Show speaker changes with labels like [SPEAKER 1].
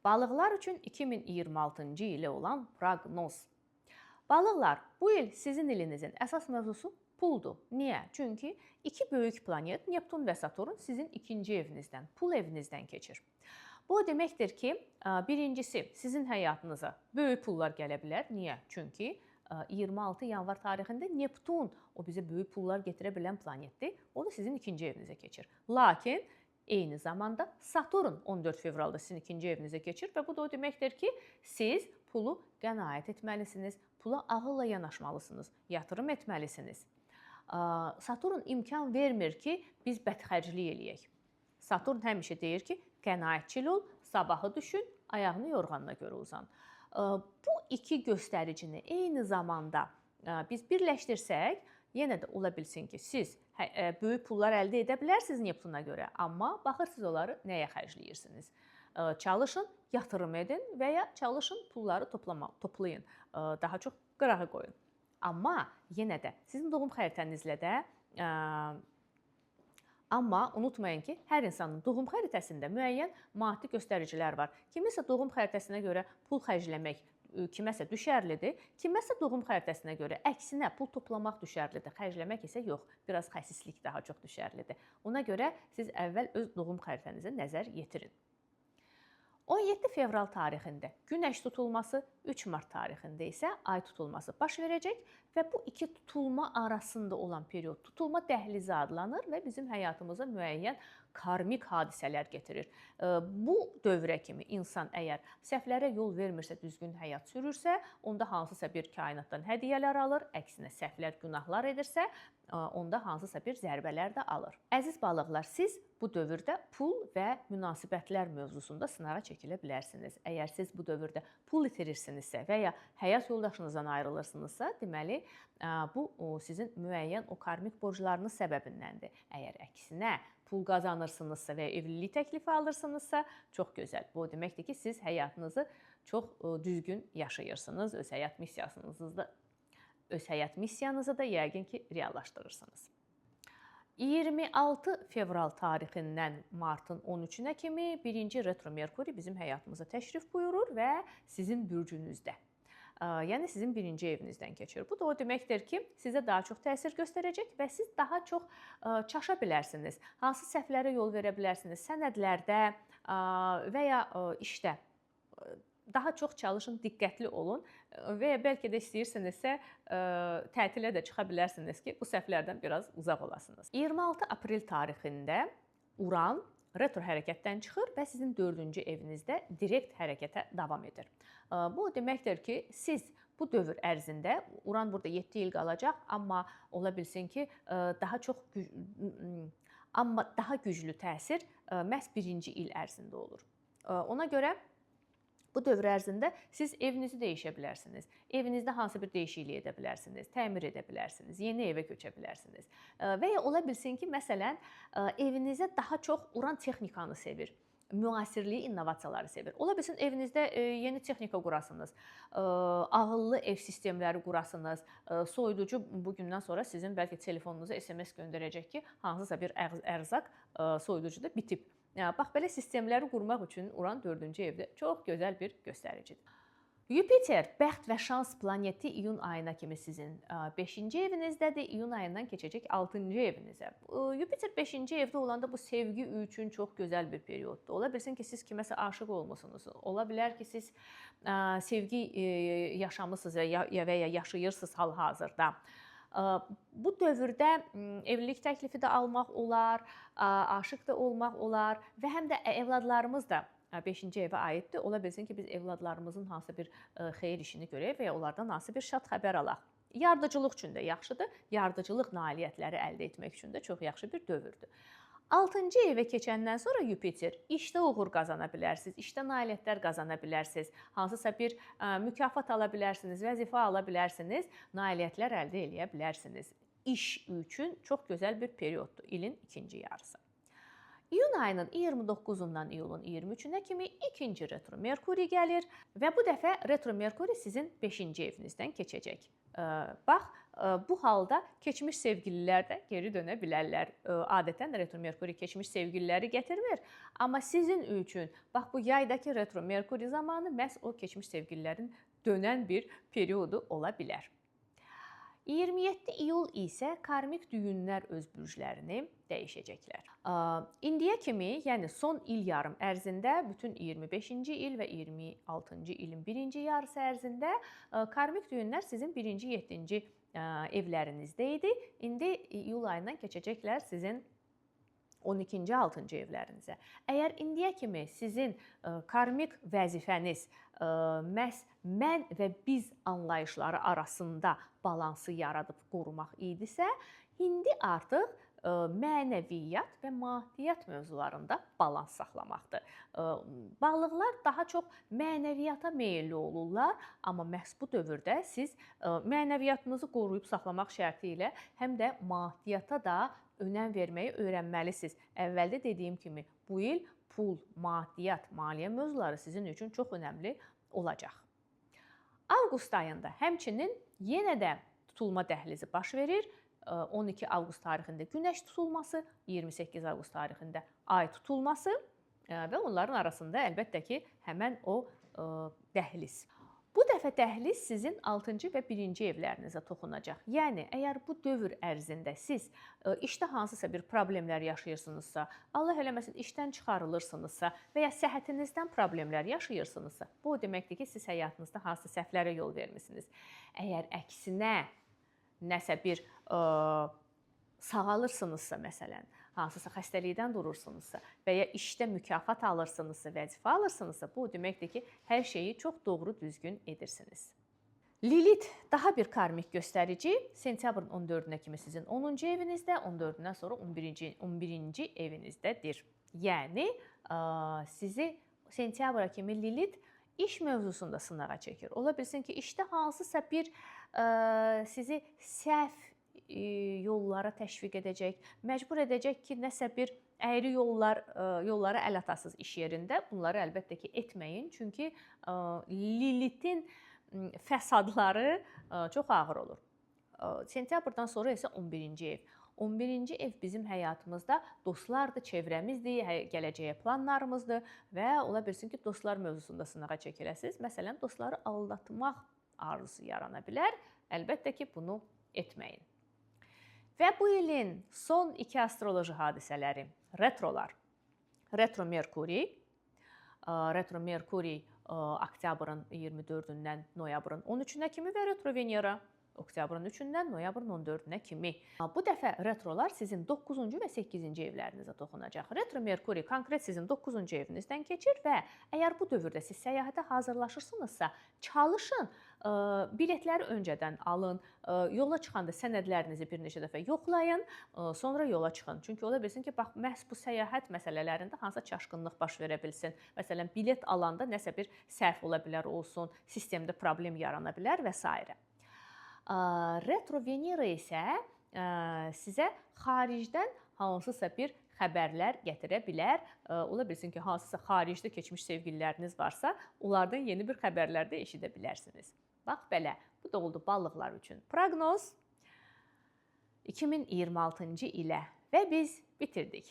[SPEAKER 1] Balıqlar üçün 2026-cı ilə olan proqnoz. Balıqlar, bu il sizin ilinizin əsas mövzusu puldur. Niyə? Çünki iki böyük planet Neptun və Saturn sizin ikinci evinizdən, pul evinizdən keçir. Bu o deməkdir ki, birincisi sizin həyatınıza böyük pullar gələ bilər. Niyə? Çünki 26 yanvar tarixində Neptun o bizə böyük pullar gətirə bilən planetdir. O da sizin ikinci evinizə keçir. Lakin eyni zamanda Saturn 14 fevralda sizin ikinci evinizə keçir və bu da o deməkdir ki, siz pulu qənaət etməlisiniz, pula ağılla yanaşmalısınız, yatırım etməlisiniz. Saturn imkan vermir ki, biz bədxərclik eləyək. Saturn həmişə deyir ki, qənaətçil ol, sabahı düşün, ayağını yorğanına görə uzan. Bu iki göstəricini eyni zamanda biz birləşdirsək, yenə də ola bilsin ki, siz böyük pullar əldə edə bilərsiniz Neptuna görə, amma baxırsınız onları nəyə xərcləyirsiniz. Çalışın, yatırım edin və ya çalışın pulları toplayın, daha çox qırağa qoyun. Amma yenə də sizin doğum xəritənizlə də amma unutmayın ki, hər insanın doğum xəritəsində müəyyən maddi göstəricilər var. Kiminsə doğum xəritəsinə görə pul xərcləmək kiməsə düşərlidir, kiməsə doğum xəritəsinə görə əksinə pul toplamaq düşərlidir, xərcləmək isə yox, biraz xəsislik daha çox düşərlidir. Ona görə siz əvvəl öz doğum xəritənizə nəzər yetirin. 17 fevral tarixində Günəş tutulması, 3 mart tarixində isə Ay tutulması baş verəcək və bu iki tutulma arasında olan period tutulma dəhlizi adlanır və bizim həyatımıza müəyyən karmik hadisələr gətirir. Bu dövrə kimi insan əgər səhvlərə yol vermirsə, düzgün həyat sürürsə, onda hansısa bir kainatdan hədiyyələr alır, əksinə səhvlər, günahlar edirsə, onda hansısa bir zərbələr də alır. Əziz balıqlar, siz bu dövrdə pul və münasibətlər mövzusunda sınağa çəkilə bilərsiniz. Əgər siz bu dövrdə pul itirirsinizsə və ya həyat yoldaşınızdan ayrılırsınızsa, deməli, bu sizin müəyyən o karmik borclarınız səbəbindəndir. Əgər əksinə pul qazanırsınızsa və ya evlilik təklifi alırsınızsa, çox gözəl. Bu o deməkdir ki, siz həyatınızı çox düzgün yaşayırsınız, öz həyat missiyanızı da yəqin ki, reallaşdırırsınız. 26 fevral tarixindən martın 13-nə kimi birinci retro Merkuri bizim həyatımıza təşrif buyurur və sizin bürcünüzdə. Yəni sizin birinci evinizdən keçir. Bu da o deməkdir ki, sizə daha çox təsir göstərəcək və siz daha çox çaşa bilərsiniz. Hansı səhvlərə yol verə bilərsiniz, sənədlərdə və ya işdə. Daha çox çalışın, diqqətli olun və ya bəlkə də istəyirsinizsə tətilə də çıxa bilərsiniz ki, bu səhvlərdən biraz uzaq olasınız. 26 aprel tarixində Uran retro hərəkətdən çıxır və sizin 4-cü evinizdə direkt hərəkətə davam edir. Bu deməkdir ki, siz bu dövr ərzində, Uran burada 7 il qalacaq, amma ola bilsin ki, daha güclü təsir məhz 1-ci il ərzində olur. Ona görə bu dövr ərzində siz evinizi dəyişə bilərsiniz, evinizdə hansı bir dəyişiklik edə bilərsiniz, təmir edə bilərsiniz, yeni evə köçə bilərsiniz. Və ya ola bilsin ki, məsələn, evinizə daha çox Uran texnikanı sevir, müasirliyi, innovasiyaları sevir. Ola bilsin, evinizdə yeni texnika qurasınız, ağıllı ev sistemləri qurasınız, soyuducu bugündən sonra sizin bəlkə telefonunuza SMS göndərəcək ki, hansısa bir ərzaq soyuducuda bitib. Bax, belə sistemləri qurmaq üçün Uran 4-cü evdə çox gözəl bir göstəricidir. Yupiter, bəxt və şans planeti iyun ayına kimi sizin 5-ci evinizdədir, iyun ayından keçəcək 6-cı evinizə. Yupiter 5-ci evdə olanda bu sevgi üçün çox gözəl bir perioddur. Ola bilsin ki, siz kiməsə aşiq olmusunuz, ola bilər ki, siz sevgi yaşamısınız və ya yaşayırsınız hal-hazırda. Bu dövrdə evlilik təklifi də almaq olar, aşiq də olmaq olar və həm də evladlarımız da 5-ci evə aiddir. Ola bilsin ki, biz evladlarımızın hansı bir xeyir işini görək və ya onlardan hansı bir şad xəbər alaq. Yaradıcılıq üçün də yaxşıdır, yaradıcılıq nailiyyətləri əldə etmək üçün də çox yaxşı bir dövrdür. 6-cı evə keçəndən sonra Yupiter işdə uğur qazana bilərsiniz, işdə nailiyyətlər qazana bilərsiniz, hansısa bir mükafat ala bilərsiniz, vəzifə ala bilərsiniz, nailiyyətlər əldə edə bilərsiniz. İş üçün çox gözəl bir perioddur, ilin ikinci yarısı. İyun ayının 29-undan iyulun 23-nə kimi ikinci retro Merkuri gəlir və bu dəfə retro Merkuri sizin 5-ci evinizdən keçəcək. Bax, bu halda keçmiş sevgililər də geri dönə bilərlər. Adətən retro Merkuri keçmiş sevgililəri gətirmir, amma sizin üçün bax bu yaydakı retro Merkuri zamanı məhz o keçmiş sevgililərin dönən bir periodu ola bilər. 27 iyul isə karmik düyünlər öz bürclərini dəyişəcəklər. İndiyə kimi, yəni son il yarım ərzində, bütün 25-ci il və 26-cı ilin birinci yarısı ərzində karmik düyünlər sizin 1-ci, 7-ci evlərinizdə idi. İndi iyul ayından keçəcəklər sizin 12-ci, 6-cı evlərinizə. Əgər indiyə kimi sizin karmik vəzifəniz məhz mən və biz anlayışları arasında balansı yaradıb qorumaq idisə, indi artıq mənəviyyat və maddiyyat mövzularında balans saxlamaqdır. Balıqlar daha çox mənəviyyata meylli olurlar, amma məhz bu dövrdə siz mənəviyyatınızı qoruyub saxlamaq şərti ilə həm də maddiyyata da önəm verməyi öyrənməlisiniz. Əvvəldə dediyim kimi, bu il pul, maddiyyat, maliyyə mövzuları sizin üçün çox önəmli olacaq. Avqust ayında həmçinin yenə də tutulma dəhlizi baş verir. 12 avqust tarixində Günəş tutulması, 28 avqust tarixində Ay tutulması və onların arasında əlbəttə ki, həmən o dəhliz. Bu dəfə dəhliz sizin 6-cı və 1-ci evlərinizə toxunacaq. Yəni, əgər bu dövr ərzində siz işdə hansısa bir problemlər yaşayırsınızsa, Allah eləməsin işdən çıxarılırsınızsa və ya səhhətinizdən problemlər yaşayırsınızsa, bu o deməkdir ki, siz həyatınızda hansısa səhvlərə yol vermisiniz. Əgər əksinə nəsə bir sağalırsınızsa, məsələn, hansısa xəstəlikdən durursunuzsa və ya işdə mükafat alırsınızsa, vəzifə alırsınızsa, bu deməkdir ki, hər şeyi çox doğru, düzgün edirsiniz. Lilit daha bir karmik göstərici sentyabrın 14-nə kimi sizin 10-cu evinizdə, 14-dən sonra 11-ci evinizdədir. Yəni, sizi sentyabra kimi Lilit iş mövzusunda sınağa çəkir. Ola bilsin ki, işdə hansısa bir sizi səhv yollara təşviq edəcək, məcbur edəcək ki, nəsə bir əyri yollara əl atasınız iş yerində. Bunları əlbəttə ki, etməyin. Çünki Lilitin fəsadları çox ağır olur. Sentyabrdan sonra isə 11-ci ev. 11-ci ev bizim həyatımızda dostlardır, çevrəmizdir, gələcəyə planlarımızdır və ola bilsin ki, dostlar mövzusunda sınağa çəkiləsiniz. Məsələn, dostları aldatmaq arzusu yarana bilər. Əlbəttə ki, bunu etməyin. Və bu ilin son 2 astroloji hadisələri retrolar. Retro Merkuri. Retro Merkuri oktyabrın 24-dən noyabrın 13-nə kimi və retro Venera oktyabrın 3-dən noyabrın 14-nə kimi. Bu dəfə retrolar sizin 9-cu və 8-ci evlərinizə toxunacaq. Retro Merkuri konkret sizin 9-cu evinizdən keçir və əgər bu dövrdə siz səyahətə hazırlaşırsınızsa, çalışın, biletləri öncədən alın, yola çıxanda sənədlərinizi bir neçə dəfə yoxlayın, sonra yola çıxın. Çünki ola bilsin ki, bax, məhz bu səyahət məsələlərində hansısa çaşqınlıq baş verə bilsin. Məsələn, bilet alanda nəsə bir səhv ola bilər olsun, sistemdə problem yarana bilər və s. Retro Venera isə sizə xaricdən hansısa bir xəbərlər gətirə bilər. Ola bilsin ki, hansısa xaricdə keçmiş sevgililəriniz varsa, onlardan yeni bir xəbərlər də eşidə bilərsiniz. Bax belə, bu da oldu balıqlar üçün proqnoz 2026-cı ilə və biz bitirdik.